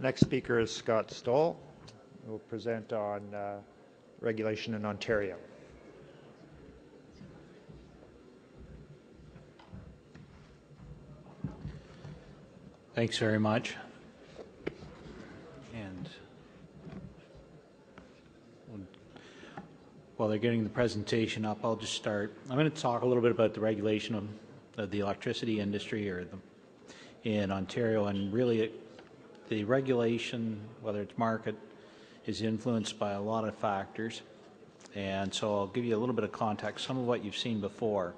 Next speaker is Scott Stoll, who will present on regulation in Ontario. Thanks very much. And while they're getting the presentation up, I'll just start. I'm going to talk a little bit about the regulation of the electricity industry in Ontario, and really the regulation, whether it's market, is influenced by a lot of factors. And so I'll give you a little bit of context, some of what you've seen before.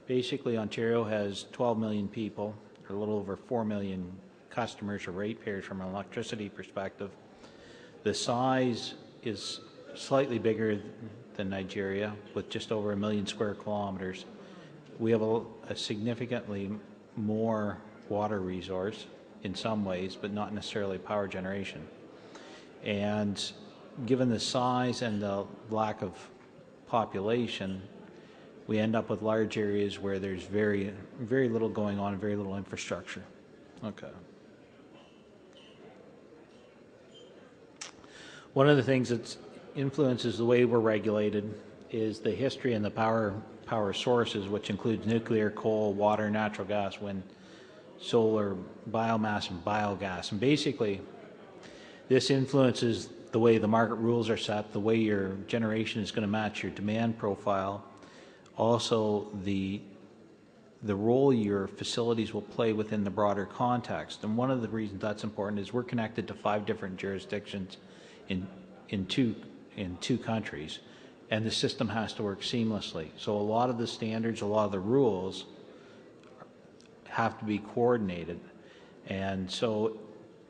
Basically, Ontario has 12 million people, or a little over 4 million customers or ratepayers from an electricity perspective. The size is slightly bigger than Nigeria, with just over 1 million square kilometers. We have a significantly more water resource in some ways, but not necessarily power generation. And given the size and the lack of population, we end up with large areas where there's very, very little going on and very little infrastructure. Okay. One of the things that influences the way we're regulated is the history and the power sources, which includes nuclear, coal, water, natural gas, wind, solar, biomass, and biogas. And basically, this influences the way the market rules are set, the way your generation is going to match your demand profile, also the role your facilities will play within the broader context. And one of the reasons that's important is we're connected to 5 different jurisdictions in two countries, and the system has to work seamlessly. So a lot of the standards, a lot of the rules have to be coordinated, and so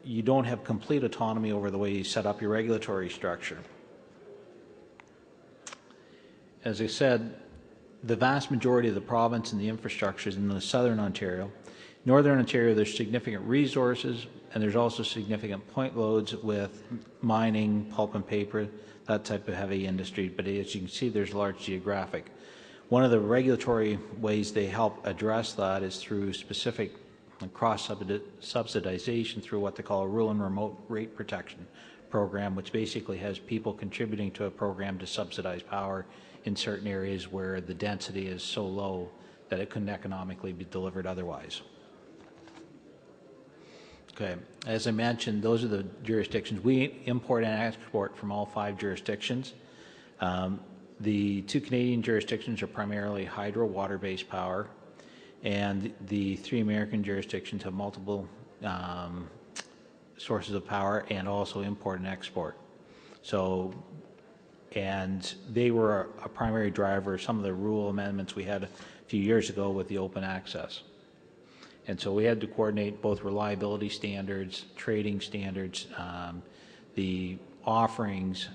you don't have complete autonomy over the way you set up your regulatory structure. As I said, the vast majority of the province and the infrastructure is in the southern Ontario. Northern Ontario, there's significant resources, and there's also significant point loads with mining, pulp and paper, that type of heavy industry. But as you can see, there's large geographic. One of the regulatory ways they help address that is through specific cross-subsidization through what they call a rural and remote rate protection program, which basically has people contributing to a program to subsidize power in certain areas where the density is so low that it couldn't economically be delivered otherwise. Okay, as I mentioned, those are the jurisdictions. We import and export from all 5 jurisdictions. The 2 Canadian jurisdictions are primarily hydro, water-based power, and the 3 American jurisdictions have multiple sources of power and also import and export. So, and they were a primary driver of some of the rule amendments we had a few years ago with the open access. And so we had to coordinate both reliability standards, trading standards, the offerings,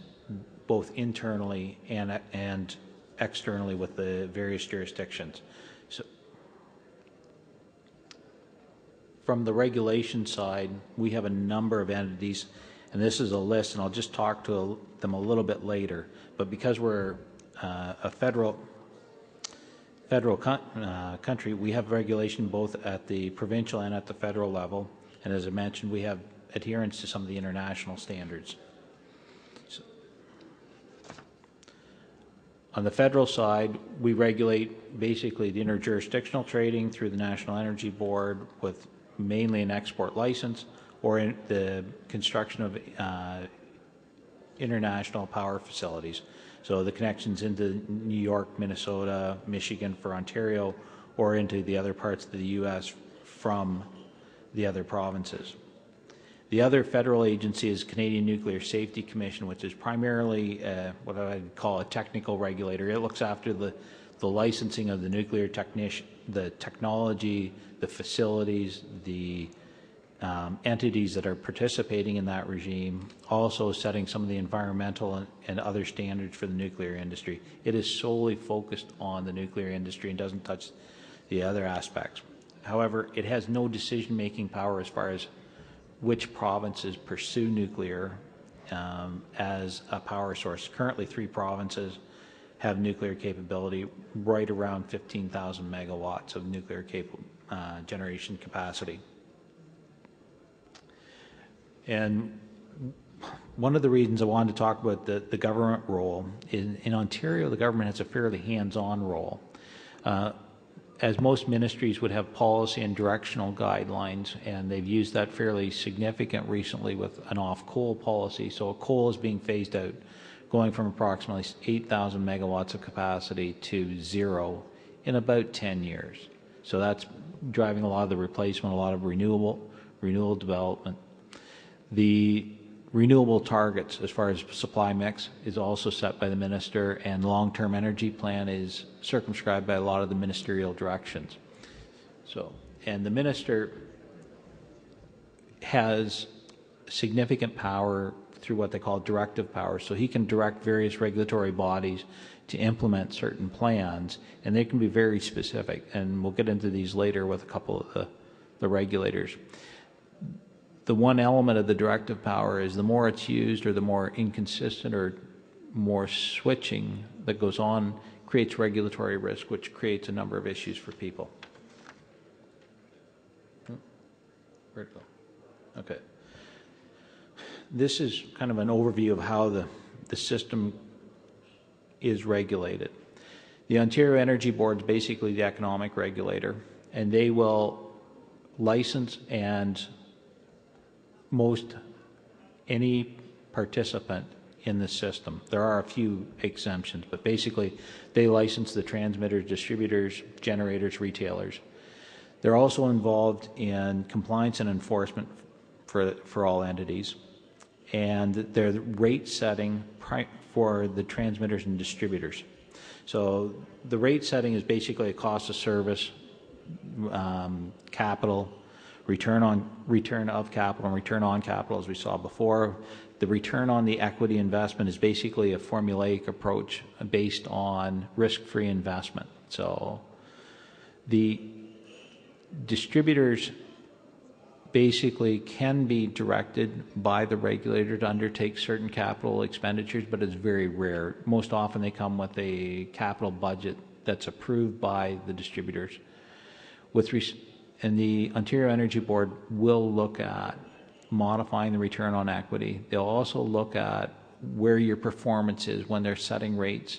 both internally and externally with the various jurisdictions. So, from the regulation side, we have a number of entities, and this is a list, and I'll just talk to them a little bit later. But because we're a federal country, we have regulation both at the provincial and at the federal level. And as I mentioned, we have adherence to some of the international standards. So, on the federal side, we regulate basically the interjurisdictional trading through the National Energy Board with mainly an export license, or in the construction of international power facilities. So the connections into New York, Minnesota, Michigan for Ontario, or into the other parts of the U.S. from the other provinces. The other federal agency is Canadian Nuclear Safety Commission, which is primarily what I'd call a technical regulator. It looks after the licensing of the nuclear the technology, the facilities, the entities that are participating in that regime, also setting some of the environmental and other standards for the nuclear industry. It is solely focused on the nuclear industry and doesn't touch the other aspects. However, it has no decision-making power as far as which provinces pursue nuclear as a power source. Currently, 3 provinces have nuclear capability, right around 15,000 megawatts of nuclear generation capacity. And one of the reasons I wanted to talk about the government role, in Ontario, the government has a fairly hands-on role. As most ministries would have policy and directional guidelines, and they've used that fairly significant recently with an off-coal policy. So coal is being phased out, going from approximately 8,000 megawatts of capacity to 0 in about 10 years. So that's driving a lot of the replacement, a lot of renewable development. The renewable targets as far as supply mix is also set by the minister, and long-term energy plan is circumscribed by a lot of the ministerial directions. So, and the minister has significant power through what they call directive power. So he can direct various regulatory bodies to implement certain plans, and they can be very specific. And we'll get into these later with a couple of the regulators. The one element of the directive power is the more it's used, or the more inconsistent or more switching that goes on, creates regulatory risk, which creates a number of issues for people. Where'd it go? Okay. This is kind of an overview of how the system is regulated. The Ontario Energy Board is basically the economic regulator, and they will license and any participant in the system. There are a few exemptions, but basically they license the transmitters, distributors, generators, retailers. They're also involved in compliance and enforcement for all entities, and they're rate setting for the transmitters and distributors. So the rate setting is basically a cost of service, capital, return of capital, and return on capital, as we saw before. The return on the equity investment is basically a formulaic approach based on risk-free investment. So the distributors basically can be directed by the regulator to undertake certain capital expenditures, but it's very rare. Most often they come with a capital budget that's approved by the distributors. And the Ontario Energy Board will look at modifying the return on equity. They'll also look at where your performance is when they're setting rates.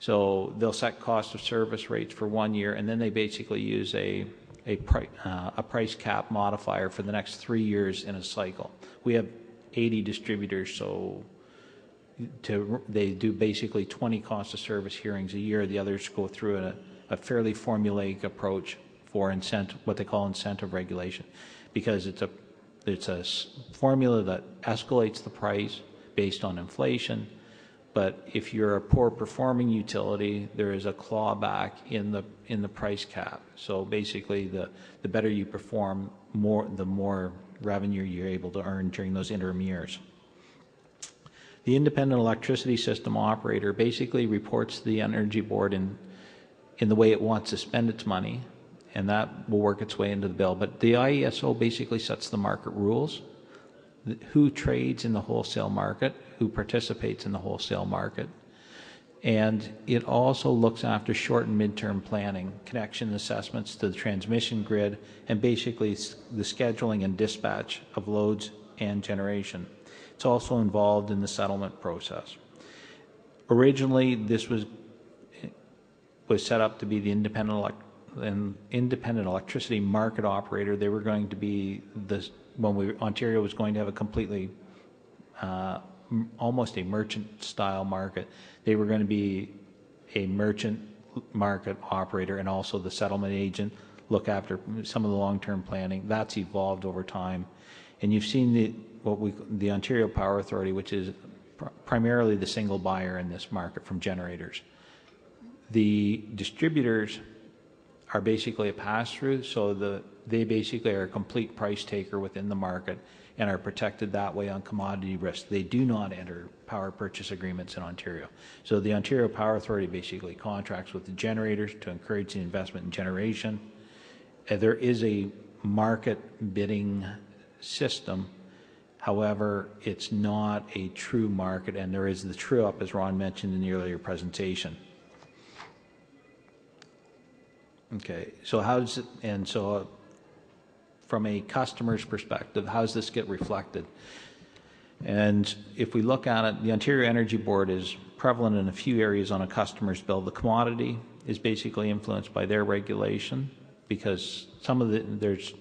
So they'll set cost of service rates for 1 year, and then they basically use a price cap modifier for the next 3 years in a cycle. We have 80 distributors, so they do basically 20 cost of service hearings a year. The others go through a fairly formulaic approach for what they call incentive regulation, because it's a formula that escalates the price based on inflation. But if you're a poor performing utility, there is a clawback in the price cap. So basically, the better you perform, the more revenue you're able to earn during those interim years. The independent electricity system operator basically reports to the Energy Board in the way it wants to spend its money, and that will work its way into the bill. But the IESO basically sets the market rules, who trades in the wholesale market, who participates in the wholesale market. And it also looks after short and midterm planning, connection assessments to the transmission grid, and basically the scheduling and dispatch of loads and generation. It's also involved in the settlement process. Originally, this was set up to be the independent electricity market operator. They were going to be Ontario was going to have a completely almost a merchant style market. They were going to be a merchant market operator and also the settlement agent, look after some of the long-term planning. That's evolved over time. And you've seen the Ontario Power Authority, which is primarily the single buyer in this market from generators. The distributors are basically a pass-through, so they basically are a complete price taker within the market and are protected that way on commodity risk. They do not enter power purchase agreements in Ontario. So the Ontario Power Authority basically contracts with the generators to encourage the investment in generation. There is a market bidding system. However, it's not a true market, and there is the true-up, as Ron mentioned in the earlier presentation. Okay, so how does it, and so from a customer's perspective, how does this get reflected? And if we look at it, the Ontario Energy Board is prevalent in a few areas on a customer's bill. The commodity is basically influenced by their regulation, because there's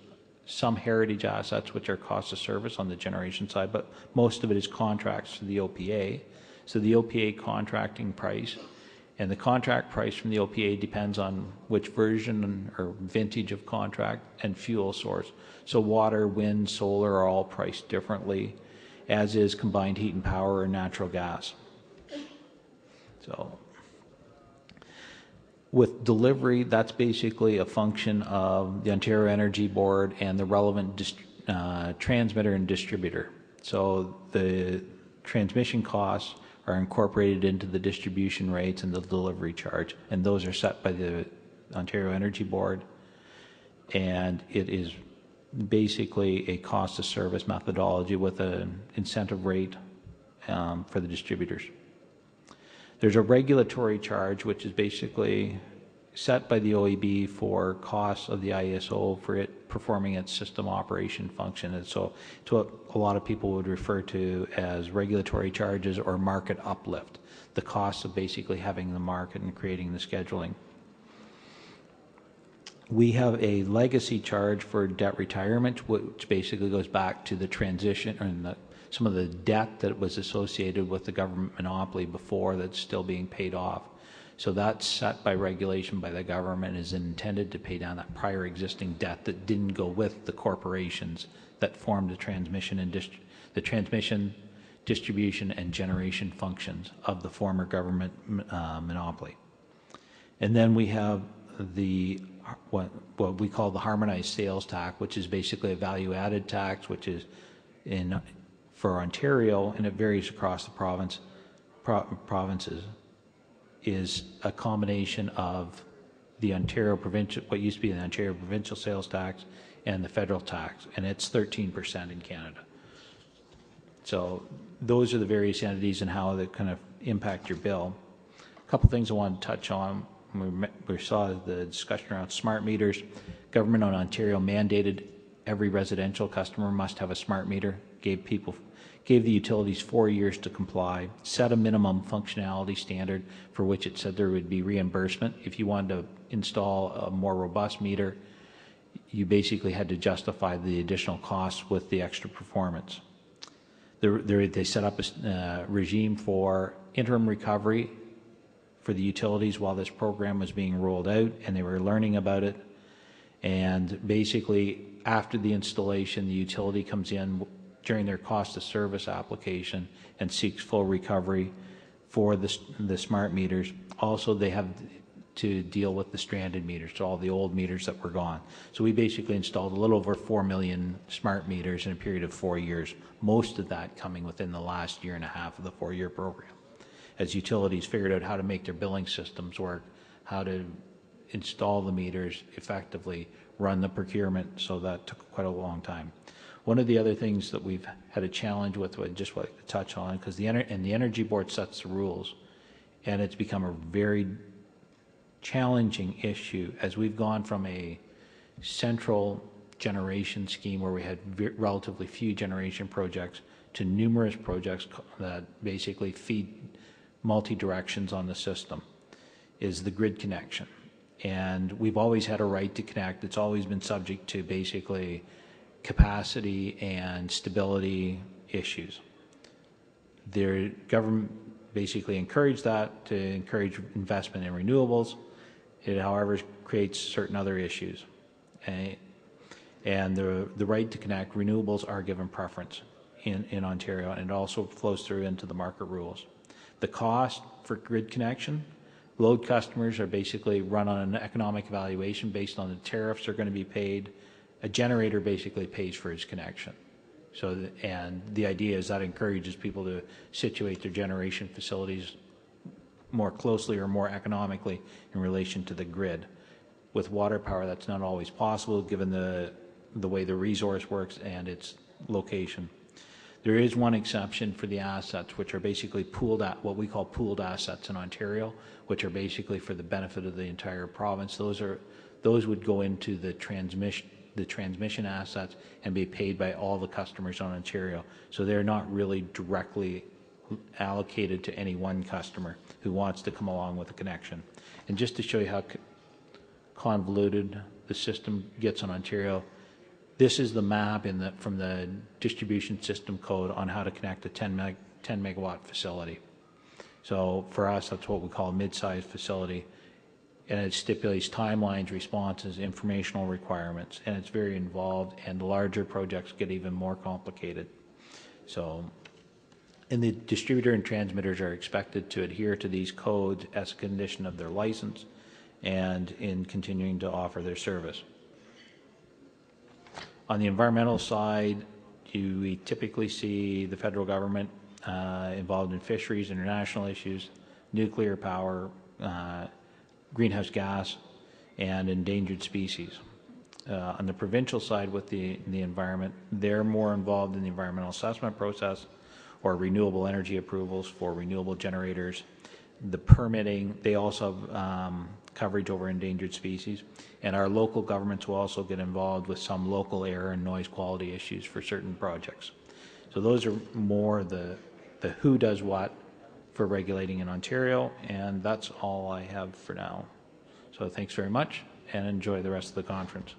some heritage assets which are cost of service on the generation side, but most of it is contracts to the OPA. So the OPA contracting price, and the contract price from the OPA depends on which version or vintage of contract and fuel source. So water, wind, solar are all priced differently, as is combined heat and power or natural gas. So with delivery, that's basically a function of the Ontario Energy Board and the relevant transmitter and distributor. So the transmission costs are incorporated into the distribution rates and the delivery charge, and those are set by the Ontario Energy Board, and it is basically a cost of service methodology with an incentive rate for the distributors. There's a regulatory charge which is basically set by the OEB for costs of the ISO for it performing its system operation function. And so it's what a lot of people would refer to as regulatory charges or market uplift, the cost of basically having the market and creating the scheduling. We have a legacy charge for debt retirement, which basically goes back to the transition or some of the debt that was associated with the government monopoly before that's still being paid off. So that's set by regulation by the government, is intended to pay down that prior existing debt that didn't go with the corporations that formed the transmission and distribution and generation functions of the former government monopoly. And then we have what we call the harmonized sales tax, which is basically a value-added tax, which is for Ontario, and it varies across the provinces, is a combination of the Ontario provincial, what used to be the Ontario provincial sales tax, and the federal tax, and it's 13% in Canada. So those are the various entities and how they kind of impact your bill. A couple things I want to touch on. We saw the discussion around smart meters. Government of Ontario mandated every residential customer must have a smart meter, gave the utilities 4 years to comply, set a minimum functionality standard for which it said there would be reimbursement. If you wanted to install a more robust meter, you basically had to justify the additional costs with the extra performance. They set up a regime for interim recovery for the utilities while this program was being rolled out, and they were learning about it. And basically, after the installation, the utility comes in during their cost of service application and seeks full recovery for the smart meters. Also, they have to deal with the stranded meters, so all the old meters that were gone. So we basically installed a little over 4 million smart meters in a period of 4 years, most of that coming within the last year and a half of the 4-year program, as utilities figured out how to make their billing systems work, how to install the meters effectively, run the procurement, so that took quite a long time. One of the other things that we've had a challenge with, I just want to touch on, because the Energy Board sets the rules, and it's become a very challenging issue as we've gone from a central generation scheme where we had relatively few generation projects to numerous projects that basically feed multi-directions on the system, is the grid connection. And we've always had a right to connect. It's always been subject to basically capacity and stability issues. The government basically encouraged that to encourage investment in renewables. It, however, creates certain other issues. And the right to connect, renewables are given preference in Ontario, and it also flows through into the market rules. The cost for grid connection, load customers are basically run on an economic evaluation based on the tariffs are going to be paid. A generator basically pays for its connection. So, and the idea is that encourages people to situate their generation facilities more closely or more economically in relation to the grid. With water power, that's not always possible given the way the resource works and its location. There is one exception for the assets, which are basically what we call pooled assets in Ontario, which are basically for the benefit of the entire province. Those would go into the the transmission assets and be paid by all the customers on Ontario. So they're not really directly allocated to any one customer who wants to come along with a connection. And just to show you how convoluted the system gets on Ontario, this is the map from the distribution system code on how to connect a 10 megawatt facility. So for us, that's what we call a mid-sized facility. And it stipulates timelines, responses, informational requirements, and it's very involved, and the larger projects get even more complicated. So, and the distributor and transmitters are expected to adhere to these codes as a condition of their license and in continuing to offer their service. On the environmental side, we typically see the federal government involved in fisheries, international issues, nuclear power, greenhouse gas, and endangered species. On the provincial side with the environment, they're more involved in the environmental assessment process or renewable energy approvals for renewable generators. The permitting, they also have coverage over endangered species. And our local governments will also get involved with some local air and noise quality issues for certain projects. So those are more the who does what for regulating in Ontario, and that's all I have for now. So thanks very much, and enjoy the rest of the conference.